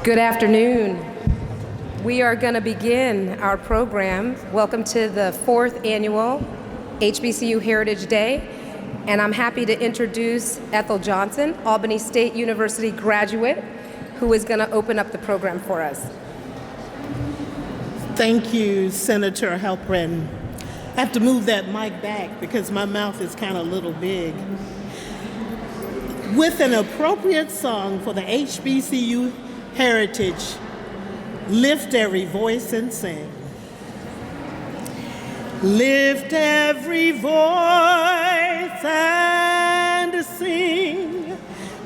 Good afternoon. We are going to begin our program. Welcome to the 4th annual HBCU Heritage Day. And I'm happy to introduce Ethel Johnson, Albany State University graduate, who is going to open up the program for us. Thank you, Senator Halpern. I have to move that mic back because my mouth is kind of a little big. With an appropriate song for the HBCU Heritage, lift every voice and sing. Lift every voice and sing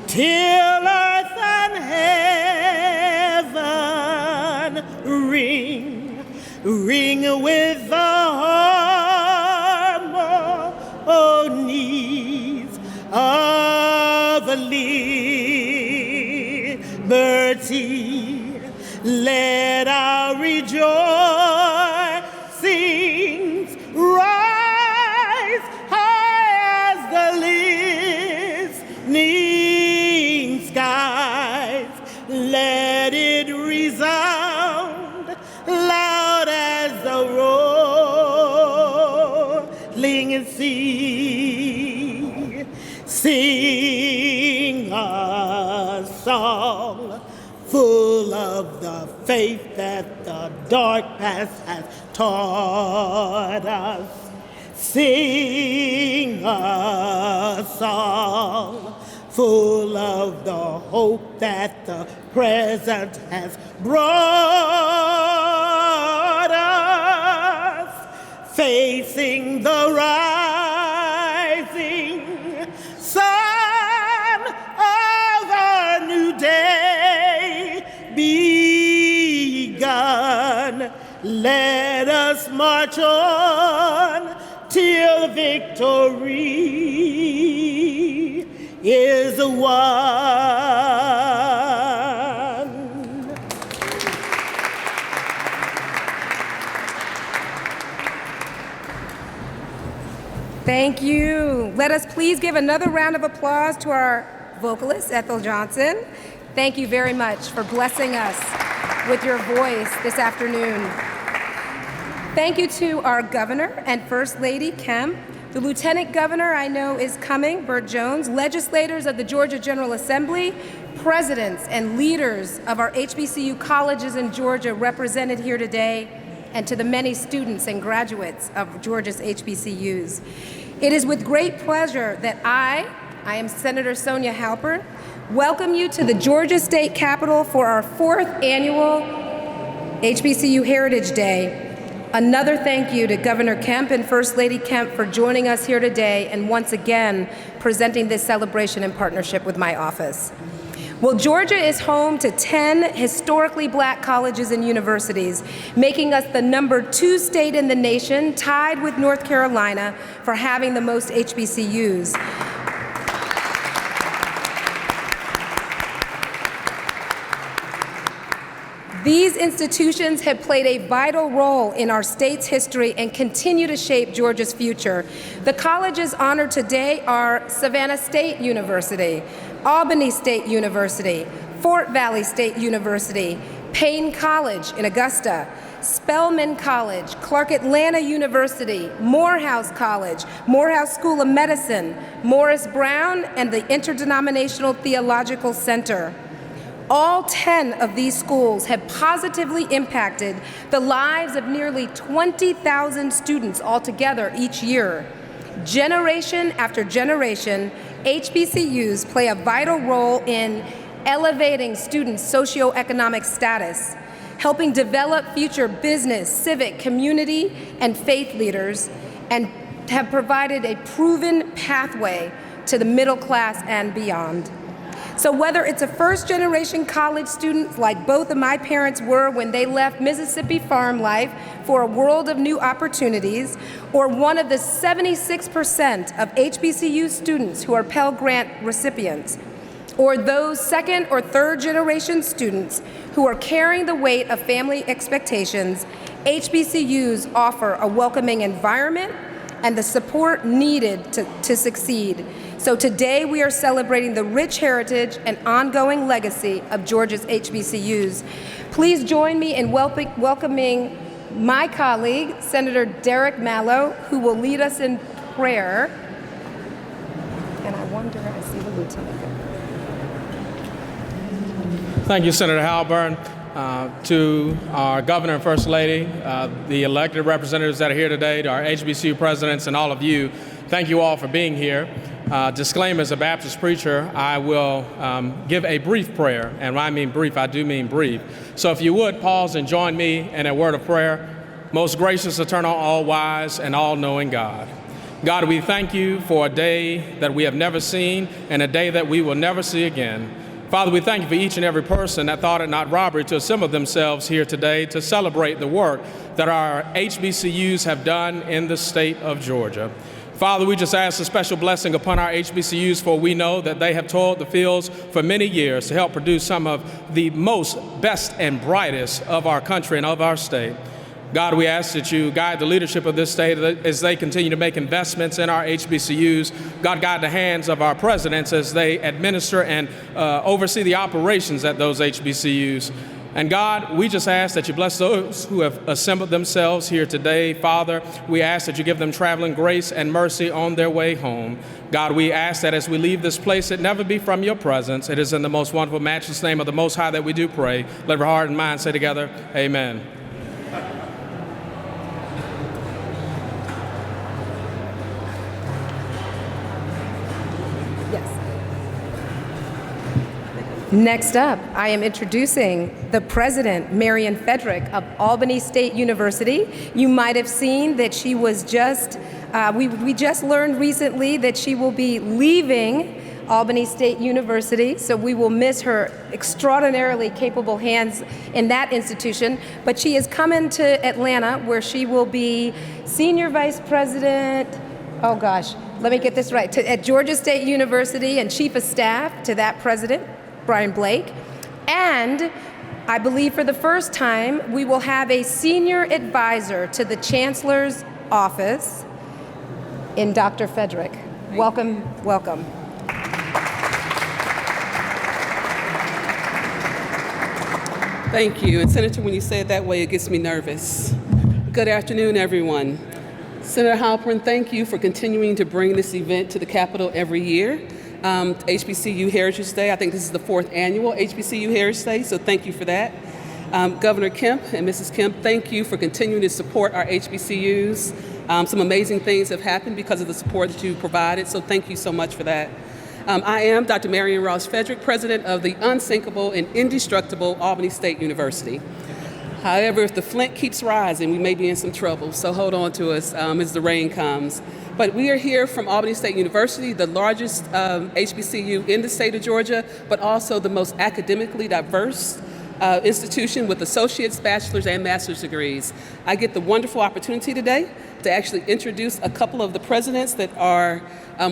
till earth and heaven ring, ring with the harmonies of liberty. Let our rejoicings rise high as the listening skies. Let it resound loud as the rolling sea. Sing a song full of the faith that the dark past has taught us. Sing a song full of the hope that the present has brought us. Facing the rising sun of a new day begun. Let us march on till victory is won. Thank you. Let us please give another round of applause to our vocalist, Ethel Johnson. Thank you very much for blessing us with your voice this afternoon. Thank you to our Governor and First Lady, Kemp. The Lieutenant Governor I know is coming, Burt Jones, legislators of the Georgia General Assembly, presidents and leaders of our HBCU colleges in Georgia represented here today, and to the many students and graduates of Georgia's HBCUs. It is with great pleasure that I am Senator Sonia Halpern, welcome you to the Georgia State Capitol for our 4th annual HBCU Heritage Day. Another thank you to Governor Kemp and First Lady Kemp for joining us here today and once again presenting this celebration in partnership with my office. Well, Georgia is home to 10 historically black colleges and universities, making us the #2 state in the nation, tied with North Carolina for having the most HBCUs. These institutions have played a vital role in our state's history and continue to shape Georgia's future. The colleges honored today are Savannah State University, Albany State University, Fort Valley State University, Payne College in Augusta, Spelman College, Clark Atlanta University, Morehouse College, Morehouse School of Medicine, Morris Brown, and the Interdenominational Theological Center. All 10 of these schools have positively impacted the lives of nearly 20,000 students altogether each year. Generation after generation, HBCUs play a vital role in elevating students' socioeconomic status, helping develop future business, civic, community, and faith leaders, and have provided a proven pathway to the middle class and beyond. So whether it's a first-generation college student like both of my parents were when they left Mississippi farm life for a world of new opportunities, or one of the 76% of HBCU students who are Pell Grant recipients, or those second or third generation students who are carrying the weight of family expectations, HBCUs offer a welcoming environment and the support needed to succeed. So today we are celebrating the rich heritage and ongoing legacy of Georgia's HBCUs. Please join me in welcoming my colleague, Senator Derek Mallow, who will lead us in prayer. And I wonder, I see the lieutenant governor. Thank you, Senator Halpern. To our governor and first lady, the elected representatives that are here today, to our HBCU presidents and all of you, thank you all for being here. Disclaimer, as a Baptist preacher, I will give a brief prayer, and when I mean brief, I do mean brief. So if you would, pause and join me in a word of prayer. Most gracious, eternal, all-wise, and all-knowing God. God, we thank you for a day that we have never seen and a day that we will never see again. Father, we thank you for each and every person that thought it not robbery to assemble themselves here today to celebrate the work that our HBCUs have done in the state of Georgia. Father, we just ask a special blessing upon our HBCUs, for we know that they have toiled the fields for many years to help produce some of the most best and brightest of our country and of our state. God, we ask that you guide the leadership of this state as they continue to make investments in our HBCUs. God, guide the hands of our presidents as they administer and oversee the operations at those HBCUs. And God, we just ask that you bless those who have assembled themselves here today. Father, we ask that you give them traveling grace and mercy on their way home. God, we ask that as we leave this place, it never be from your presence. It is in the most wonderful, matchless name of the Most High that we do pray. Let our heart and mind say together, amen. Next up, I am introducing the president, Marian Frederick of Albany State University. You might have seen that she was we just learned recently that she will be leaving Albany State University, so we will miss her extraordinarily capable hands in that institution. But she is coming to Atlanta, where she will be senior vice president, oh gosh, let me get this right, at Georgia State University, and chief of staff to that president, Brian Blake. And I believe for the first time, we will have a senior advisor to the chancellor's office in Dr. Frederick. Welcome, welcome. Thank you. And Senator, when you say it that way, it gets me nervous. Good afternoon, everyone. Senator Halpern, thank you for continuing to bring this event to the Capitol every year. HBCU Heritage Day. I think this is the 4th annual HBCU Heritage Day, so thank you for that. Governor Kemp and Mrs. Kemp, thank you for continuing to support our HBCUs. Some amazing things have happened because of the support that you provided, so thank you so much for that. I am Dr. Marian Ross Frederick, president of the unsinkable and indestructible Albany State University. However, if the Flint keeps rising, we may be in some trouble, so hold on to us as the rain comes. But we are here from Albany State University, the largest HBCU in the state of Georgia, but also the most academically diverse institution with associate's, bachelor's, and master's degrees. I get the wonderful opportunity today to actually introduce a couple of the presidents that are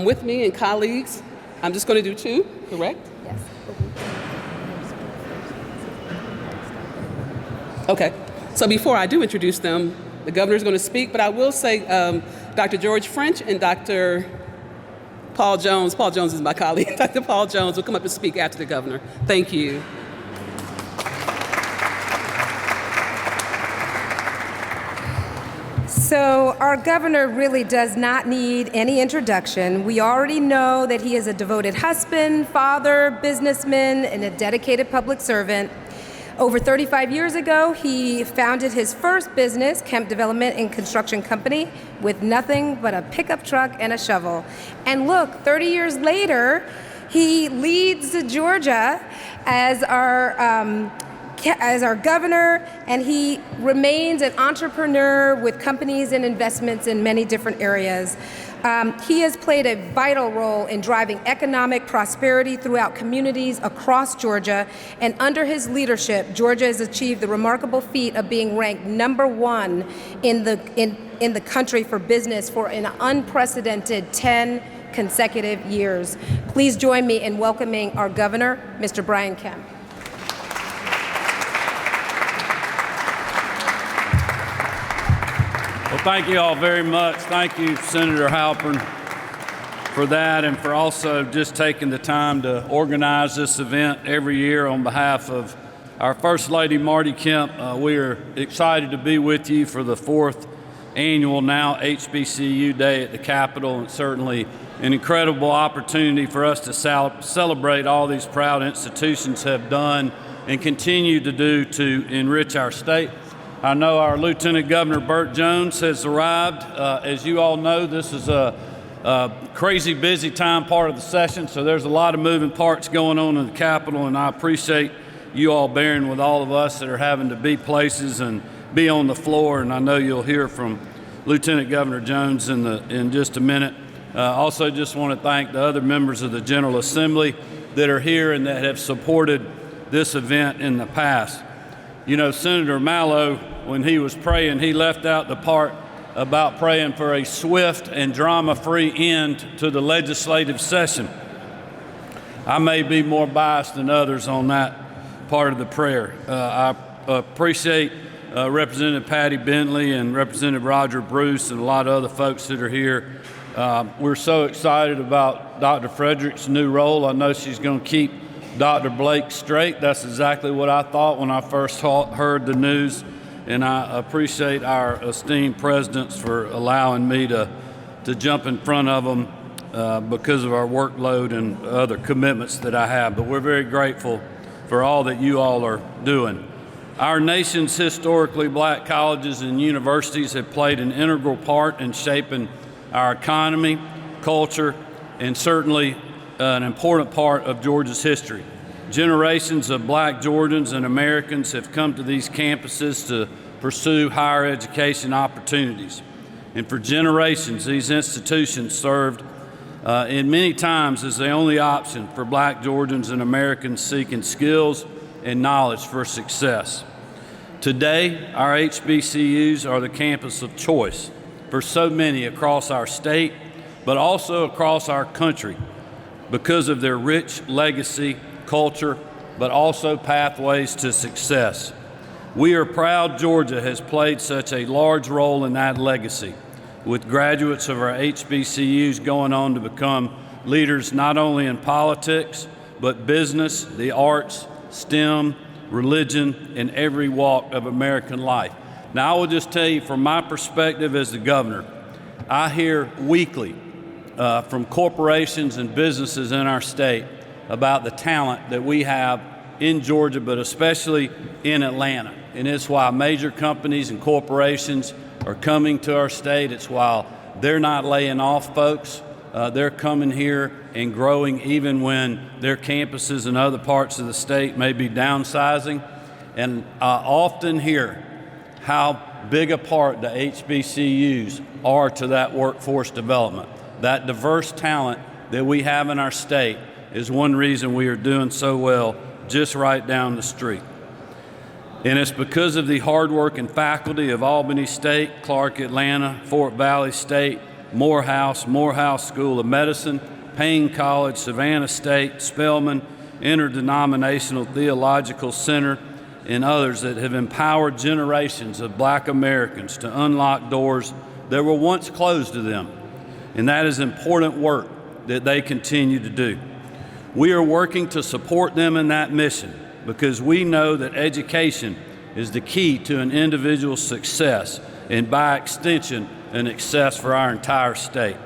with me and colleagues. I'm just going to do 2, correct? Yes. Okay. So before I do introduce them, the governor's going to speak, but I will say Dr. George French and Dr. Paul Jones. Paul Jones is my colleague. Dr. Paul Jones will come up and speak after the governor. Thank you. So our governor really does not need any introduction. We already know that he is a devoted husband, father, businessman, and a dedicated public servant. Over 35 years ago, he founded his first business, Kemp Development and Construction Company, with nothing but a pickup truck and a shovel. And look, 30 years later, he leads Georgia as our governor, and he remains an entrepreneur with companies and investments in many different areas. He has played a vital role in driving economic prosperity throughout communities across Georgia, and under his leadership, Georgia has achieved the remarkable feat of being ranked #1 in the country for business for an unprecedented 10 consecutive years. Please join me in welcoming our governor, Mr. Brian Kemp. Well, thank you all very much. Thank you, Senator Halpern, for that and for also just taking the time to organize this event every year on behalf of our First Lady, Marty Kemp. We are excited to be with you for the 4th annual now HBCU Day at the Capitol. It's certainly an incredible opportunity for us to celebrate all these proud institutions have done and continue to do to enrich our state. I know our Lieutenant Governor Burt Jones has arrived. As you all know, this is a crazy busy time part of the session, so there's a lot of moving parts going on in the Capitol, and I appreciate you all bearing with all of us that are having to be places and be on the floor, and I know you'll hear from Lieutenant Governor Jones in just a minute. Also just want to thank the other members of the General Assembly that are here and that have supported this event in the past. You know, Senator Mallow, when he was praying, he left out the part about praying for a swift and drama-free end to the legislative session. I may be more biased than others on that part of the prayer. I appreciate Representative Patty Bentley and Representative Roger Bruce and a lot of other folks that are here. We're so excited about Dr. Frederick's new role. I know she's going to keep Dr. Blake straight. That's exactly what I thought when I first heard the news, and I appreciate our esteemed presidents for allowing me to jump in front of them because of our workload and other commitments that I have. But we're very grateful for all that you all are doing. Our nation's historically black colleges and universities have played an integral part in shaping our economy, culture, and certainly an important part of Georgia's history. Generations of black Georgians and Americans have come to these campuses to pursue higher education opportunities. And for generations, these institutions served in many times as the only option for black Georgians and Americans seeking skills and knowledge for success. Today, our HBCUs are the campus of choice for so many across our state, but also across our country, because of their rich legacy, culture, but also pathways to success. We are proud Georgia has played such a large role in that legacy, with graduates of our HBCUs going on to become leaders not only in politics, but business, the arts, STEM, religion, and every walk of American life. Now, I will just tell you from my perspective as the governor, I hear weekly from corporations and businesses in our state about the talent that we have in Georgia, but especially in Atlanta. And it's why major companies and corporations are coming to our state. It's why they're not laying off folks. They're coming here and growing even when their campuses in other parts of the state may be downsizing. And I often hear how big a part the HBCUs are to that workforce development. That diverse talent that we have in our state is one reason we are doing so well just right down the street. And it's because of the hardworking faculty of Albany State, Clark Atlanta, Fort Valley State, Morehouse School of Medicine, Payne College, Savannah State, Spelman, Interdenominational Theological Center, and others that have empowered generations of black Americans to unlock doors that were once closed to them. And that is important work that they continue to do. We are working to support them in that mission because we know that education is the key to an individual's success and, by extension, an success for our entire state.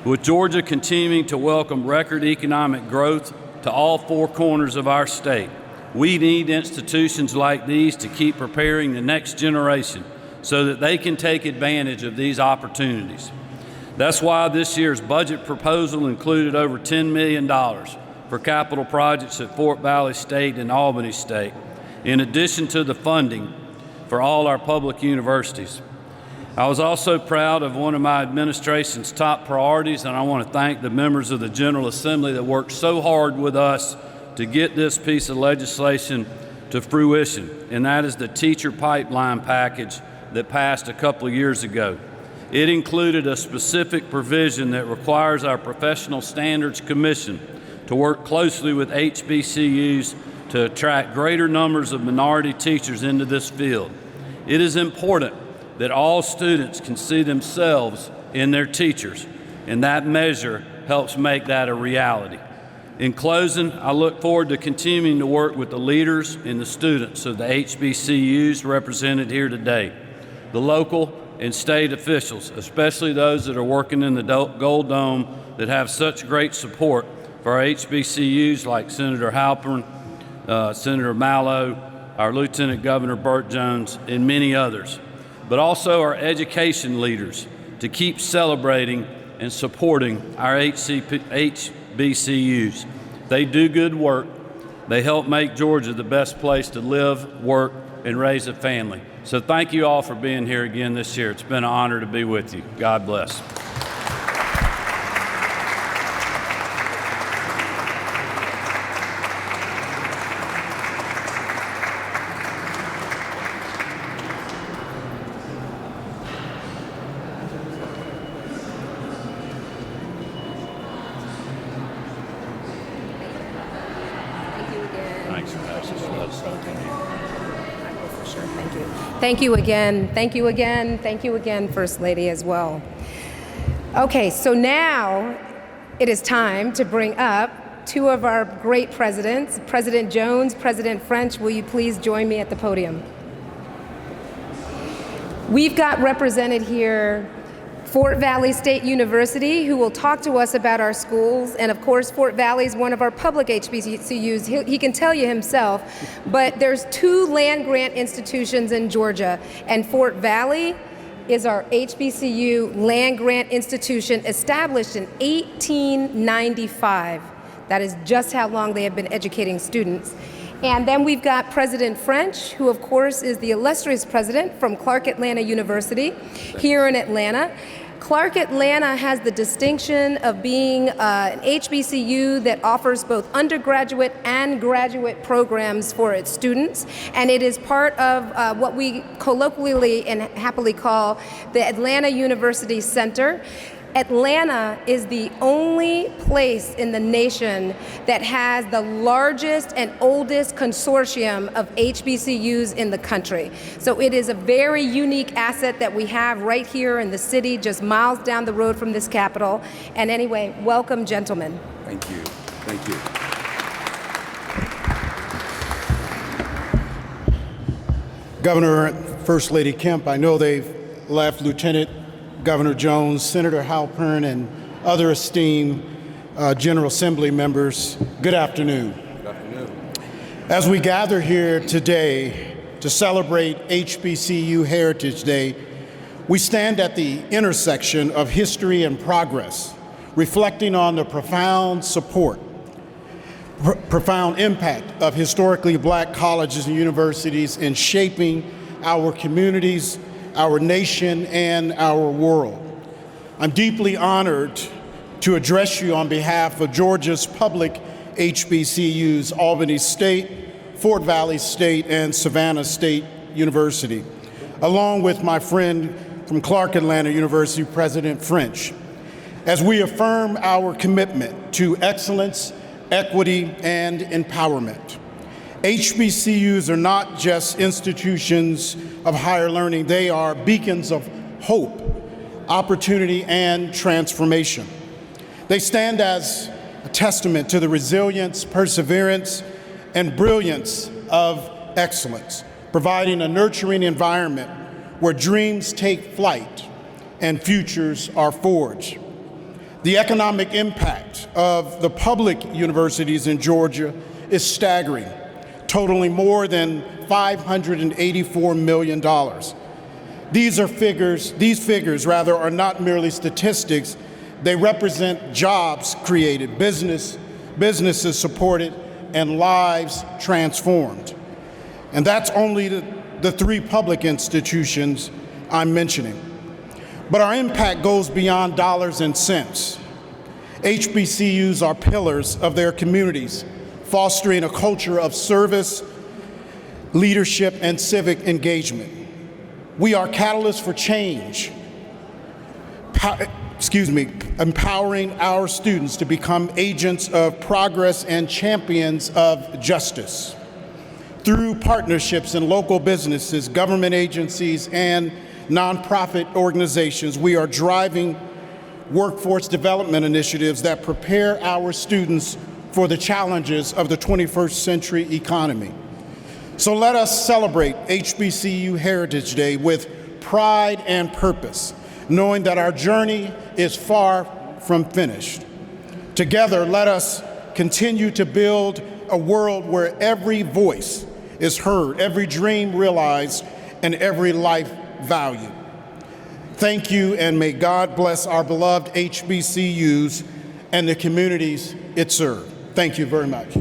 With Georgia continuing to welcome record economic growth to all four corners of our state, we need institutions like these to keep preparing the next generation so that they can take advantage of these opportunities. That's why this year's budget proposal included over $10 million for capital projects at Fort Valley State and Albany State, in addition to the funding for all our public universities. I was also proud of one of my administration's top priorities, and I want to thank the members of the General Assembly that worked so hard with us to get this piece of legislation to fruition, and that is the teacher pipeline package that passed a couple of years ago. It included a specific provision that requires our Professional Standards Commission to work closely with HBCUs to attract greater numbers of minority teachers into this field. It is important that all students can see themselves in their teachers, and that measure helps make that a reality. In closing, I look forward to continuing to work with the leaders and the students of the HBCUs represented here today, the local and state officials, especially those that are working in the Gold Dome that have such great support for our HBCUs like Senator Halpern, Senator Mallow, our Lieutenant Governor Burt Jones, and many others, but also our education leaders to keep celebrating and supporting our HBCUs. They do good work. They help make Georgia the best place to live, work, and raise a family. So thank you all for being here again this year. It's been an honor to be with you. God bless. Thanks for passing this. Thank you again. Thank you again. Thank you again, First Lady, as well. Okay, so now it is time to bring up two of our great presidents, President Jones, President French. Will you please join me at the podium? We've got represented here Fort Valley State University, who will talk to us about our schools. And of course, Fort Valley is one of our public HBCUs. He can tell you himself, but there's two land-grant institutions in Georgia, and Fort Valley is our HBCU land-grant institution established in 1895. That is just how long they have been educating students. And then we've got President French, who of course is the illustrious president from Clark Atlanta University here in Atlanta. Clark Atlanta has the distinction of being an HBCU that offers both undergraduate and graduate programs for its students, and it is part of what we colloquially and happily call the Atlanta University Center. Atlanta is the only place in the nation that has the largest and oldest consortium of HBCUs in the country. So it is a very unique asset that we have right here in the city, just miles down the road from this Capitol. And anyway, welcome, gentlemen. Thank you. Thank you. Governor, First Lady Kemp, I know they've left Lieutenant Governor Jones, Senator Halpern, and other esteemed General Assembly members. Good afternoon. Good afternoon. As we gather here today to celebrate HBCU Heritage Day, we stand at the intersection of history and progress, reflecting on the profound impact of historically black colleges and universities in shaping our communities, our nation, and our world. I'm deeply honored to address you on behalf of Georgia's public HBCUs, Albany State, Fort Valley State, and Savannah State University, along with my friend from Clark Atlanta University, President French, as we affirm our commitment to excellence, equity, and empowerment. HBCUs are not just institutions of higher learning, they are beacons of hope, opportunity, and transformation. They stand as a testament to the resilience, perseverance, and brilliance of excellence, providing a nurturing environment where dreams take flight and futures are forged. The economic impact of the public universities in Georgia is staggering, totaling more than $584 million. These figures are not merely statistics, they represent jobs created, businesses supported, and lives transformed. And that's only the three public institutions I'm mentioning. But our impact goes beyond dollars and cents. HBCUs are pillars of their communities, fostering a culture of service, leadership, and civic engagement. We are catalysts for change, empowering our students to become agents of progress and champions of justice. Through partnerships in local businesses, government agencies, and nonprofit organizations, we are driving workforce development initiatives that prepare our students for the challenges of the 21st century economy. So let us celebrate HBCU Heritage Day with pride and purpose, knowing that our journey is far from finished. Together, let us continue to build a world where every voice is heard, every dream realized, and every life valued. Thank you, and may God bless our beloved HBCUs and the communities it serves. Thank you very much.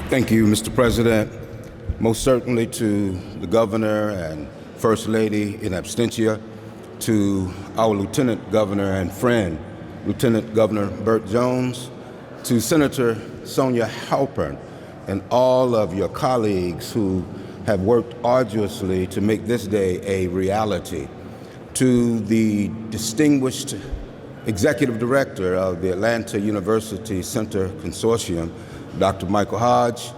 Thank you, Mr. President. Most certainly to the Governor and First Lady in absentia, to our Lieutenant Governor and friend, Lieutenant Governor Burt Jones, to Senator Sonia Halpern, and all of your colleagues who have worked arduously to make this day a reality, to the distinguished Executive Director of the Atlanta University Center Consortium, Dr. Michael Hodge,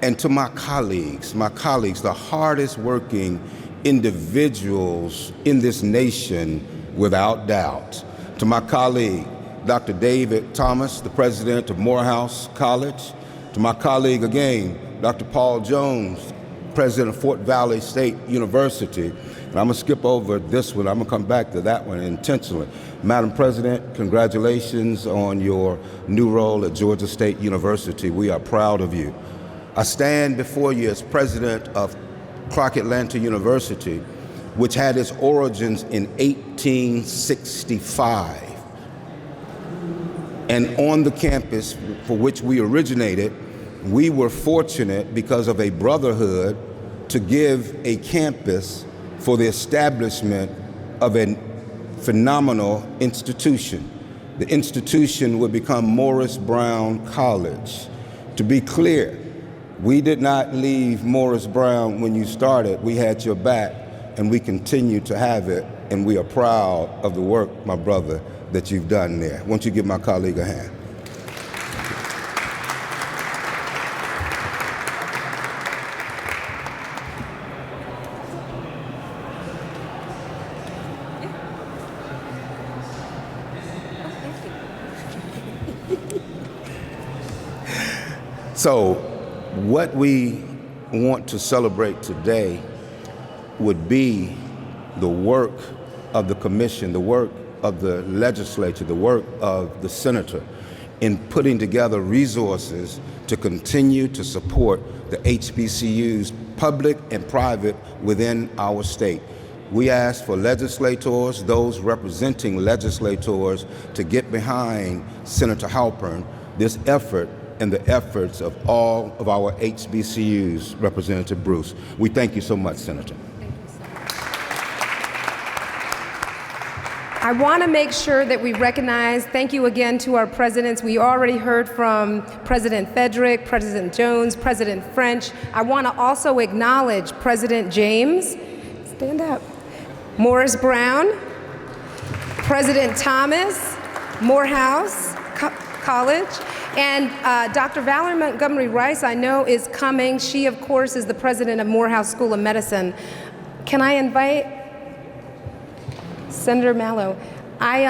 and to my colleagues, the hardest working individuals in this nation without doubt. To my colleague, Dr. David Thomas, the president of Morehouse College. To my colleague again, Dr. Paul Jones, president of Fort Valley State University. And I'm gonna skip over this one, I'm gonna come back to that one intentionally. Madam President, congratulations on your new role at Georgia State University. We are proud of you. I stand before you as president of Clark Atlanta University, which had its origins in 1865. And on the campus for which we originated, we were fortunate because of a brotherhood to give a campus for the establishment of a phenomenal institution. The institution would become Morris Brown College. To be clear, we did not leave Morris Brown when you started. We had your back, and we continue to have it, and we are proud of the work, my brother, that you've done there. Won't you give my colleague a hand? So what we want to celebrate today would be the work of the commission, the work of the legislature, the work of the senator in putting together resources to continue to support the HBCUs, public and private, within our state. We ask for legislators, those representing legislators, to get behind Senator Halpern, this effort and the efforts of all of our HBCUs, Representative Bruce. We thank you so much, Senator. I want to make sure that we recognize, thank you again to our presidents. We already heard from President Frederick, President Jones, President French. I want to also acknowledge President James, stand up, Morris Brown, President Thomas, Morehouse College, and Dr. Valerie Montgomery Rice, I know, is coming. She, of course, is the president of Morehouse School of Medicine. Can I invite Senator Mallow? I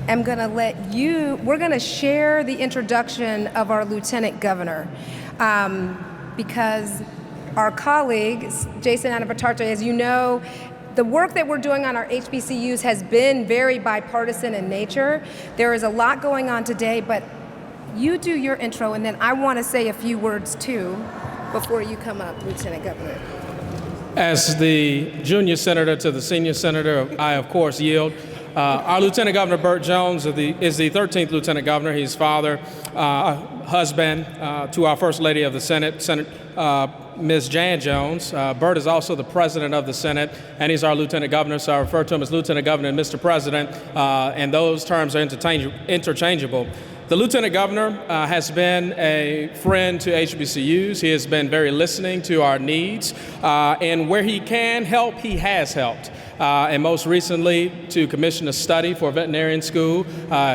am going to let you, we're going to share the introduction of our Lieutenant Governor because our colleague, Jason Anavatarte, as you know, the work that we're doing on our HBCUs has been very bipartisan in nature. There is a lot going on today, but you do your intro, and then I want to say a few words too before you come up, Lieutenant Governor. As the junior senator to the senior senator, I of course yield. Our Lieutenant Governor Burt Jones is the 13th Lieutenant Governor. He's father, husband to our First Lady of the Senate, Ms. Jan Jones. Burt is also the President of the Senate, and he's our Lieutenant Governor, so I refer to him as Lieutenant Governor and Mr. President, and those terms are interchangeable. The Lieutenant Governor has been a friend to HBCUs. He has been very listening to our needs, and where he can help, he has helped. and most recently to commission a study for a veterinarian school.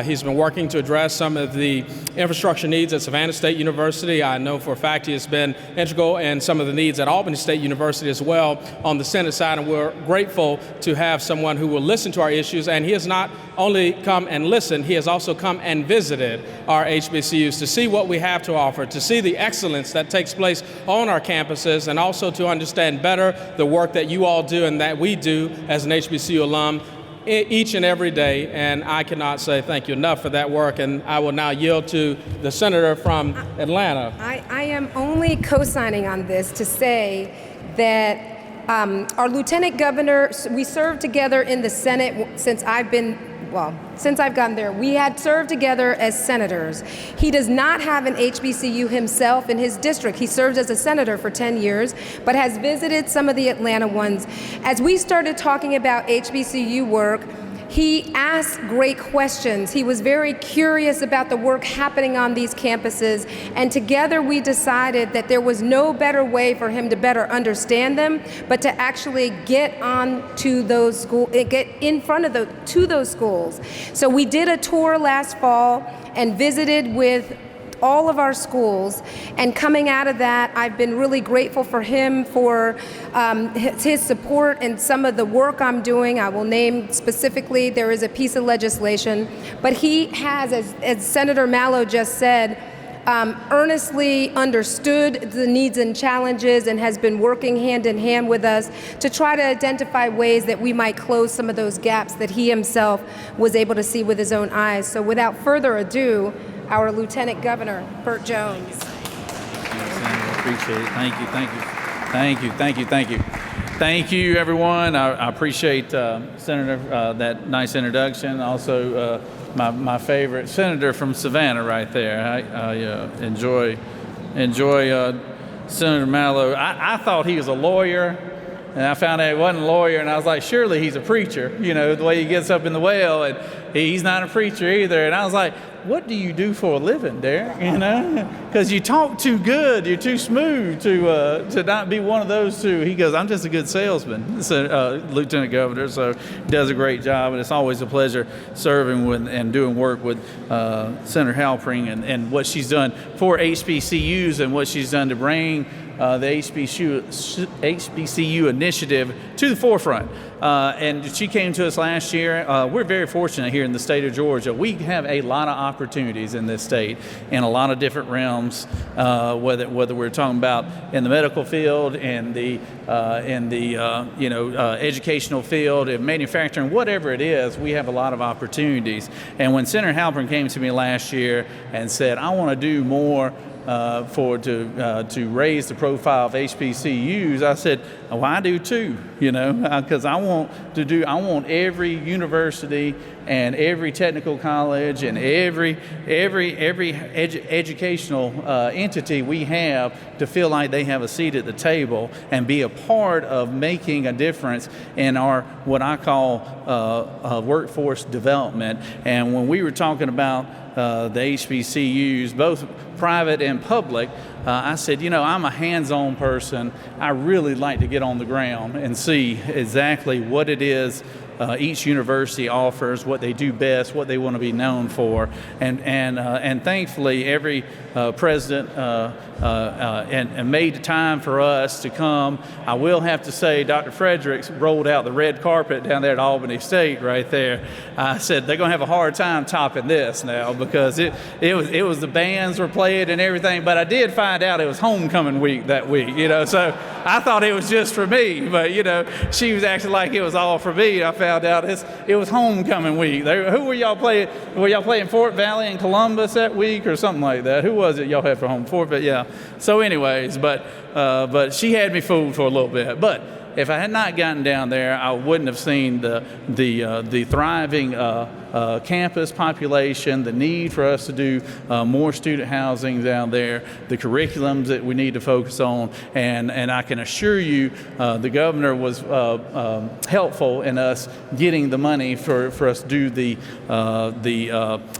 He's been working to address some of the infrastructure needs at Savannah State University. I know for a fact he has been integral in some of the needs at Albany State University as well on the Senate side, and we're grateful to have someone who will listen to our issues. And he has not only come and listened, he has also come and visited our HBCUs to see what we have to offer, to see the excellence that takes place on our campuses, and also to understand better the work that you all do and that we do as an HBCU alum each and every day. And I cannot say thank you enough for that work. And I will now yield to the senator from Atlanta. I am only co-signing on this to say that our lieutenant governor, we served together in the Senate since I've gotten there. We had served together as senators. He does not have an HBCU himself in his district. He served as a senator for 10 years, but has visited some of the Atlanta ones. As we started talking about HBCU work, he asked great questions. He was very curious about the work happening on these campuses, and together we decided that there was no better way for him to better understand them, but to actually get on to those schools, get in front of those schools. So we did a tour last fall and visited with all of our schools, and coming out of that, I've been really grateful for him for his support and some of the work I'm doing. I will name specifically, there is a piece of legislation, but he has, as Senator Mallow just said, earnestly understood the needs and challenges and has been working hand in hand with us to try to identify ways that we might close some of those gaps that he himself was able to see with his own eyes. So without further ado, our Lieutenant Governor, Burt Jones. Appreciate it. Thank you, thank you. Thank you, thank you, thank you. Thank you, everyone. I appreciate Senator, that nice introduction. Also, my favorite senator from Savannah right there. I enjoy Senator Mallow. I thought he was a lawyer, and I found out he wasn't a lawyer, and I was like, surely he's a preacher, you know, the way he gets up in the well, and he's not a preacher either. And I was like, what do you do for a living, Derek? You know, because you talk too good, you're too smooth to not be one of those two. He goes, I'm just a good salesman, Lieutenant Governor, so he does a great job, and it's always a pleasure serving with and doing work with Senator Halpern and what she's done for HBCUs and what she's done to bring the HBCU initiative to the forefront. And she came to us last year. We're very fortunate here in the state of Georgia. We have a lot of opportunities in this state in a lot of different realms, whether we're talking about in the medical field, in the educational field, in manufacturing, whatever it is, we have a lot of opportunities. And when Senator Halpern came to me last year and said, I want to do more to raise the profile of HBCUs, I said, well, I do too, because I want every university and every technical college and every educational entity we have to feel like they have a seat at the table and be a part of making a difference in our, what I call workforce development. And when we were talking about the HBCUs, both private and public, I said, I'm a hands-on person. I really like to get on the ground and see exactly what it is each university offers, what they do best, what they want to be known for, and thankfully every president and made time for us to come. I will have to say, Dr. Fredericks rolled out the red carpet down there at Albany State right there. I said they're going to have a hard time topping this now because it was the bands were playing and everything. But I did find out it was homecoming week that week, so I thought it was just for me. But she was acting like it was all for me. I found out it was homecoming week. Who were y'all playing? Were y'all playing Fort Valley and Columbus that week or something like that? Who was it y'all had for home? Fort Valley, yeah. So anyways, but she had me fooled for a little bit. But if I had not gotten down there, I wouldn't have seen the thriving campus population, the need for us to do more student housing down there, the curriculums that we need to focus on, and I can assure you the governor was helpful in us getting the money for us to do the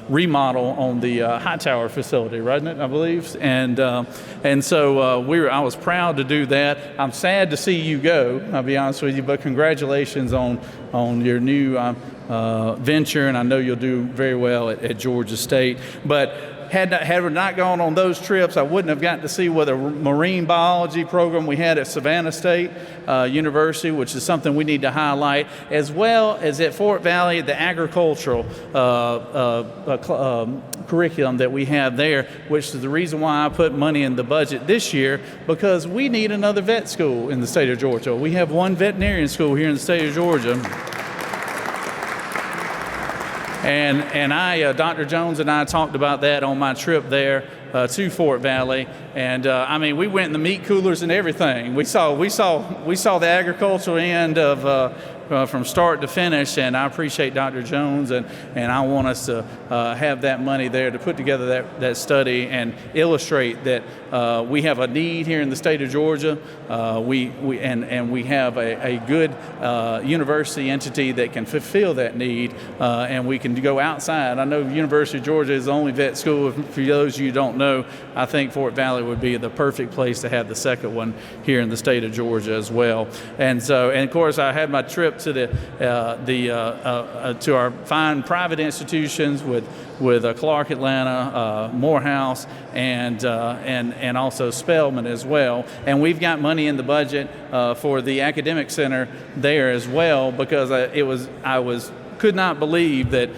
remodel on the Hightower facility, wasn't it, I believe? And so I was proud to do that. I'm sad to see you go, I'll be honest with you, but congratulations on your new venture, and I know you'll do very well at Georgia State. But had we not gone on those trips, I wouldn't have gotten to see what a marine biology program we had at Savannah State University, which is something we need to highlight, as well as at Fort Valley, the agricultural curriculum that we have there, which is the reason why I put money in the budget this year, because we need another vet school in the state of Georgia. We have one veterinarian school here in the state of Georgia. And Dr. Jones and I talked about that on my trip there to Fort Valley, and I mean, we went in the meat coolers and everything. We saw the agricultural end of from start to finish, and I appreciate Dr. Jones, and I want us to have that money there to put together that study and illustrate that we have a need here in the state of Georgia. We have a good university entity that can fulfill that need, and we can go outside. I know University of Georgia is the only vet school. For those of you who don't know, I think Fort Valley would be the perfect place to have the second one here in the state of Georgia as well. And of course, I had my trip to to our fine private institutions with Clark Atlanta, Morehouse, and also Spelman as well. And we've got money in the budget for the academic center there as well, because I could not believe that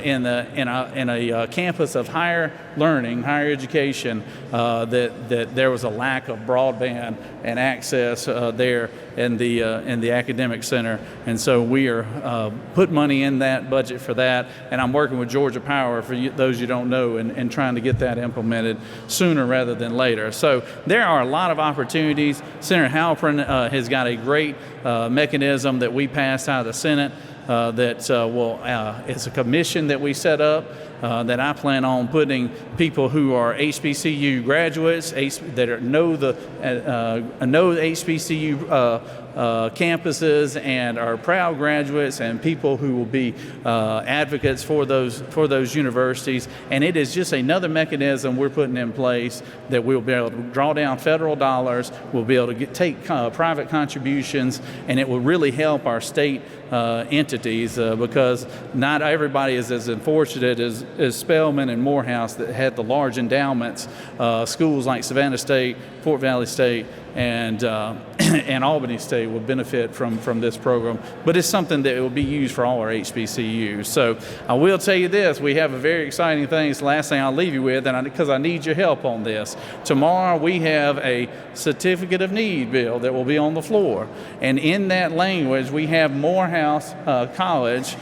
in a campus of higher learning, higher education, that there was a lack of broadband and access there in the academic center. And so we are put money in that budget for that. And I'm working with Georgia Power, for those you don't know, and trying to get that implemented sooner rather than later. So there are a lot of opportunities. Senator Halpern has got a great mechanism that we passed out of the Senate. It's a commission that we set up that I plan on putting people who are HBCU graduates, that know the HBCU campuses and are proud graduates, and people who will be advocates for those universities. And it is just another mechanism we're putting in place that we'll be able to draw down federal dollars, we'll be able to take private contributions, and it will really help our state entities, because not everybody is as unfortunate as Spelman and Morehouse that had the large endowments. Schools like Savannah State, Fort Valley State, and Albany State will benefit from this program, but it's something that will be used for all our HBCUs. So I will tell you this, we have a very exciting thing. It's the last thing I'll leave you with, and because I need your help on this. Tomorrow we have a certificate of need bill that will be on the floor, and in that language we have Morehouse College,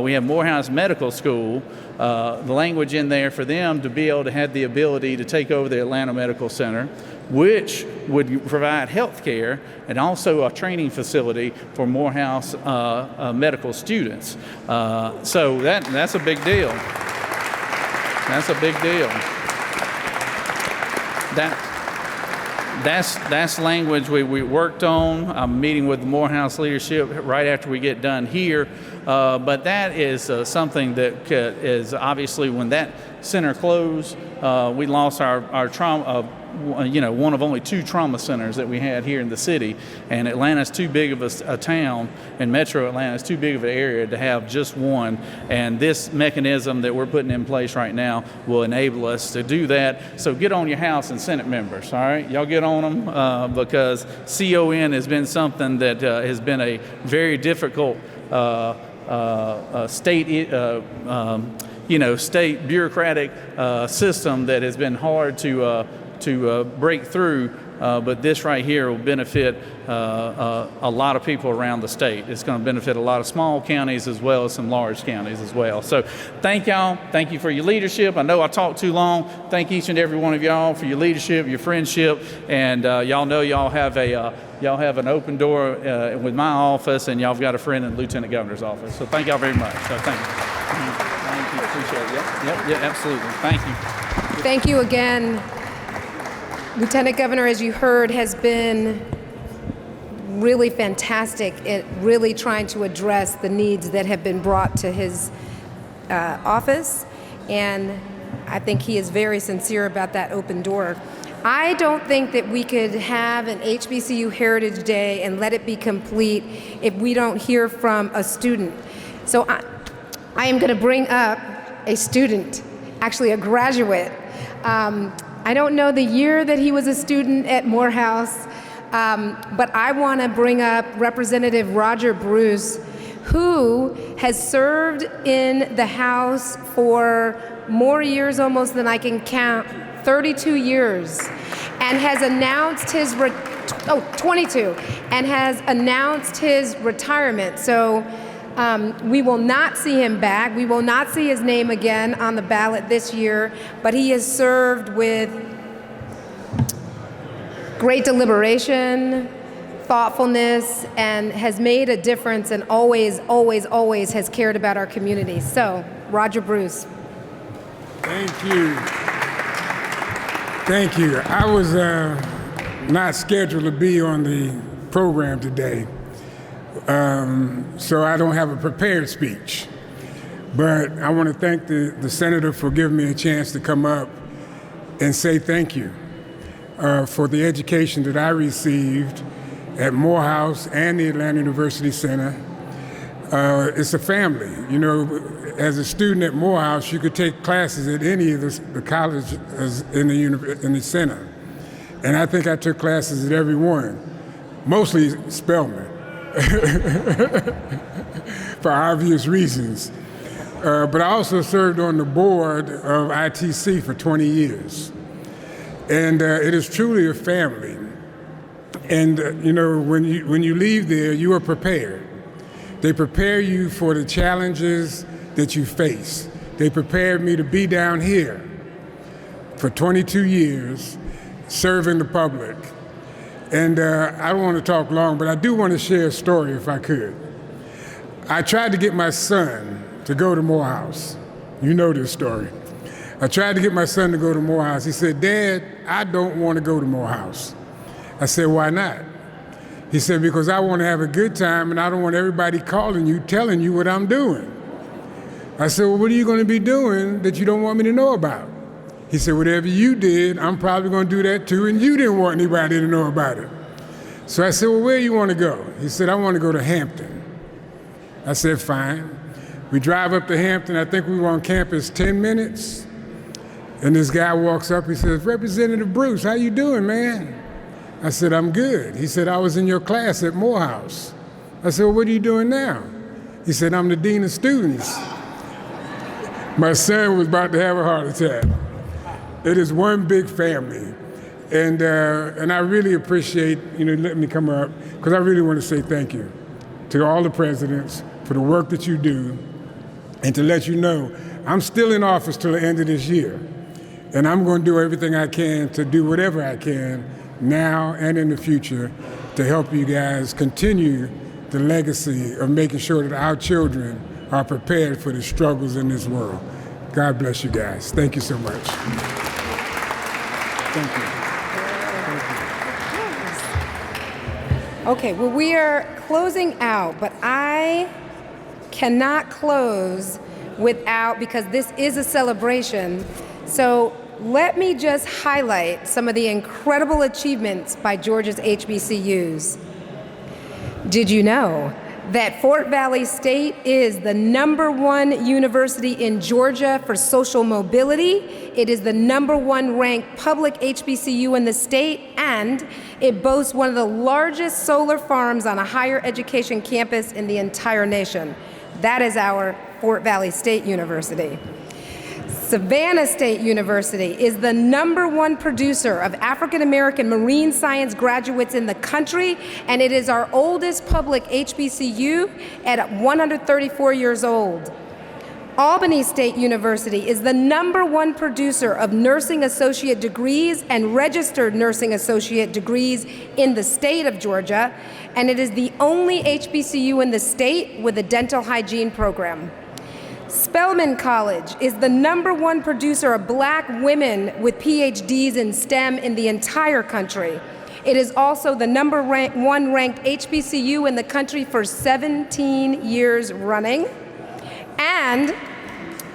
we have Morehouse Medical School, the language in there for them to be able to have the ability to take over the Atlanta Medical Center, which would provide health care and also a training facility for Morehouse medical students. So that's a big deal. That's a big deal. That's language we worked on. I'm meeting with the Morehouse leadership right after we get done here. But that is something that is obviously, when that center closed, we lost our trauma. One of only 2 trauma centers that we had here in the city, and Atlanta's too big of a town, and Metro Atlanta is too big of an area to have just one. And this mechanism that we're putting in place right now will enable us to do that. So get on your House and Senate members, all right? Y'all get on them, because CON has been something that has been a very difficult state state bureaucratic system that has been hard to break through, but this right here will benefit a lot of people around the state. It's going to benefit a lot of small counties as well as some large counties as well. So thank y'all. Thank you for your leadership. I know I talked too long. Thank each and every one of y'all for your leadership, your friendship, and y'all know y'all have an open door with my office, and y'all have got a friend in the Lieutenant Governor's office. So thank y'all very much. So thank you. Yeah, absolutely. Thank you. Thank you again. Lieutenant Governor, as you heard, has been really fantastic at really trying to address the needs that have been brought to his office, and I think he is very sincere about that open door. I don't think that we could have an HBCU Heritage Day and let it be complete if we don't hear from a student. So I am going to bring up a student, actually a graduate. I don't know the year that he was a student at Morehouse, but I want to bring up Representative Roger Bruce, who has served in the House for more years almost than I can count, 32 years, and has announced his 22, and has announced his retirement. So we will not see him back. We will not see his name again on the ballot this year, but he has served with great deliberation, thoughtfulness, and has made a difference, and always, always, always has cared about our community. So, Roger Bruce. Thank you. Thank you. I was not scheduled to be on the program today, so I don't have a prepared speech. But I want to thank the senator for giving me a chance to come up and say thank you for the education that I received at Morehouse and the Atlanta University Center. It's a family. You know, as a student at Morehouse, you could take classes at any of the colleges in the center. And I think I took classes at every one, mostly Spelman, for obvious reasons. But I also served on the board of ITC for 20 years. And it is truly a family. And you know, when you leave there, you are prepared. They prepare you for the challenges that you face. They prepared me to be down here for 22 years, serving the public. And I don't want to talk long, but I do want to share a story if I could. I tried to get my son to go to Morehouse. You know this story. I tried to get my son to go to Morehouse. He said, "Dad, I don't want to go to Morehouse." I said, "Why not?" He said, "Because I want to have a good time and I don't want everybody calling you, telling you what I'm doing." I said, "Well, what are you going to be doing that you don't want me to know about?" He said, "Whatever you did, I'm probably going to do that too, and you didn't want anybody to know about it." So I said, "Well, where do you want to go?" He said, "I want to go to Hampton." I said, "Fine." We drive up to Hampton. I think we were on campus 10 minutes. And this guy walks up, he says, "Representative Bruce, how you doing, man?" I said, "I'm good." He said, "I was in your class at Morehouse." I said, "Well, what are you doing now?" He said, "I'm the dean of students." My son was about to have a heart attack. It is one big family. And I really appreciate, letting me come up, because I really want to say thank you to all the presidents for the work that you do, and to let you know I'm still in office till the end of this year. And I'm going to do everything I can to do whatever I can now and in the future to help you guys continue the legacy of making sure that our children are prepared for the struggles in this world. God bless you guys. Thank you so much. Thank you. Okay, well, we are closing out, but I cannot close without, because this is a celebration. So let me just highlight some of the incredible achievements by Georgia's HBCUs. Did you know that Fort Valley State is the #1 university in Georgia for social mobility? It is the #1 ranked public HBCU in the state, and it boasts one of the largest solar farms on a higher education campus in the entire nation. That is our Fort Valley State University. Savannah State University is the #1 producer of African American marine science graduates in the country, and it is our oldest public HBCU at 134 years old. Albany State University is the #1 producer of nursing associate degrees and registered nursing associate degrees in the state of Georgia, and it is the only HBCU in the state with a dental hygiene program. Spelman College is the #1 producer of black women with PhDs in STEM in the entire country. It is also the #1 ranked HBCU in the country for 17 years running, and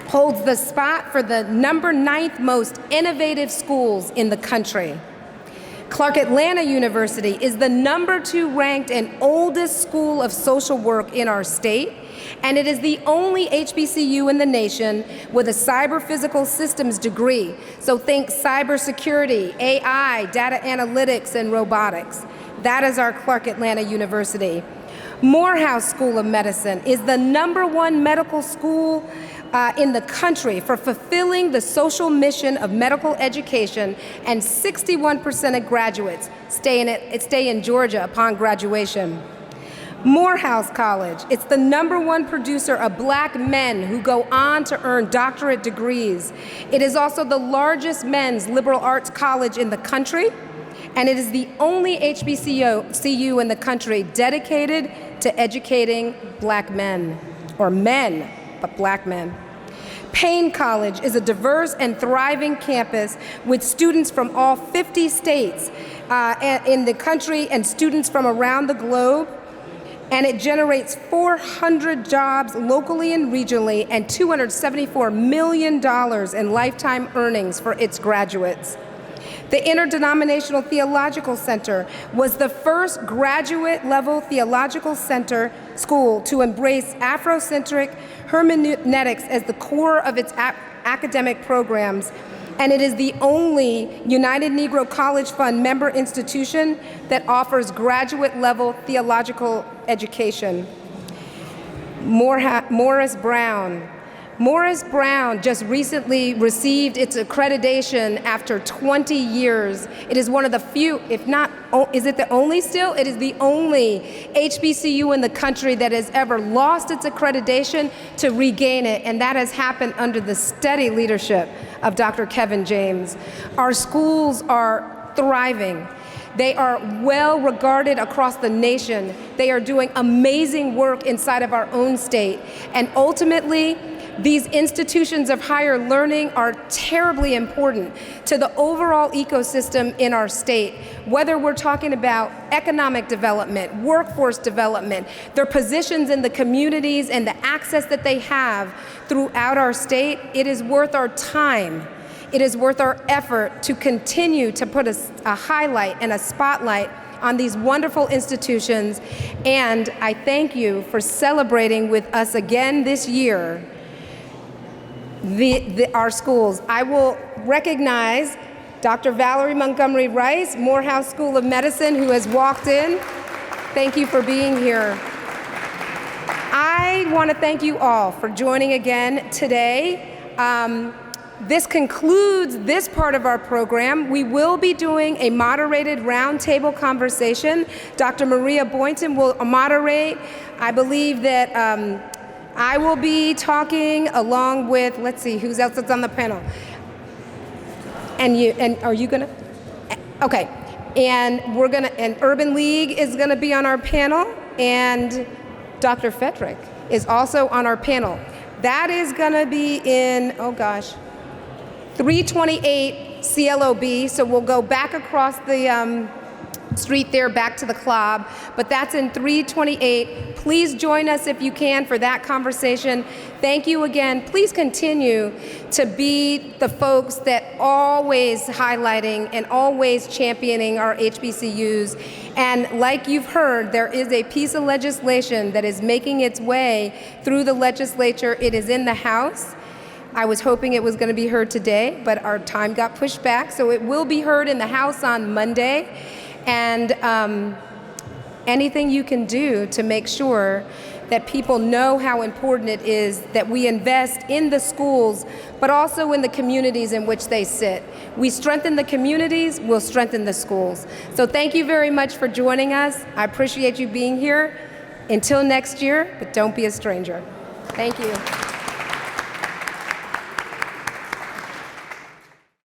holds the spot for the #9th most innovative schools in the country. Clark Atlanta University is the #2 ranked and oldest school of social work in our state, and it is the only HBCU in the nation with a cyber physical systems degree. So think cybersecurity, AI, data analytics, and robotics. That is our Clark Atlanta University. Morehouse School of Medicine is the #1 medical school in the country for fulfilling the social mission of medical education, and 61% of graduates stay in Georgia upon graduation. Morehouse College, it's the #1 producer of black men who go on to earn doctorate degrees. It is also the largest men's liberal arts college in the country, and it is the only HBCU in the country dedicated to educating black men, or men, but black men. Payne College is a diverse and thriving campus with students from all 50 states in the country and students from around the globe. And it generates 400 jobs locally and regionally and $274 million in lifetime earnings for its graduates. The Interdenominational Theological Center was the first graduate-level theological center school to embrace Afrocentric hermeneutics as the core of its academic programs, and it is the only United Negro College Fund member institution that offers graduate-level theological education. Morris Brown. Morris Brown just recently received its accreditation after 20 years. It is one of the few, if not, is it the only still? It is the only HBCU in the country that has ever lost its accreditation to regain it, and that has happened under the steady leadership of Dr. Kevin James. Our schools are thriving. They are well regarded across the nation. They are doing amazing work inside of our own state, and ultimately, these institutions of higher learning are terribly important to the overall ecosystem in our state, whether we're talking about economic development, workforce development, their positions in the communities and the access that they have throughout our state. It is worth our time. It is worth our effort to continue to put a highlight and a spotlight on these wonderful institutions. And I thank you for celebrating with us again this year our schools. I will recognize Dr. Valerie Montgomery Rice, Morehouse School of Medicine, who has walked in. Thank you for being here. I want to thank you all for joining again today. This concludes this part of our program. We will be doing a moderated roundtable conversation. Dr. Maria Boynton will moderate. I believe that I will be talking along with, let's see, who's else that's on the panel? And are you gonna? Okay, and Urban League is gonna be on our panel, and Dr. Fedrick is also on our panel. That is gonna be in, 328 CLOB, so we'll go back across the street there, back to the club, but that's in 328. Please join us if you can for that conversation. Thank you again. Please continue to be the folks that always highlighting and always championing our HBCUs. And like you've heard, there is a piece of legislation that is making its way through the legislature. It is in the House. I was hoping it was going to be heard today, but our time got pushed back, so it will be heard in the House on Monday. And anything you can do to make sure that people know how important it is that we invest in the schools, but also in the communities in which they sit. We strengthen the communities, we'll strengthen the schools. So thank you very much for joining us. I appreciate you being here. Until next year, but don't be a stranger. Thank you.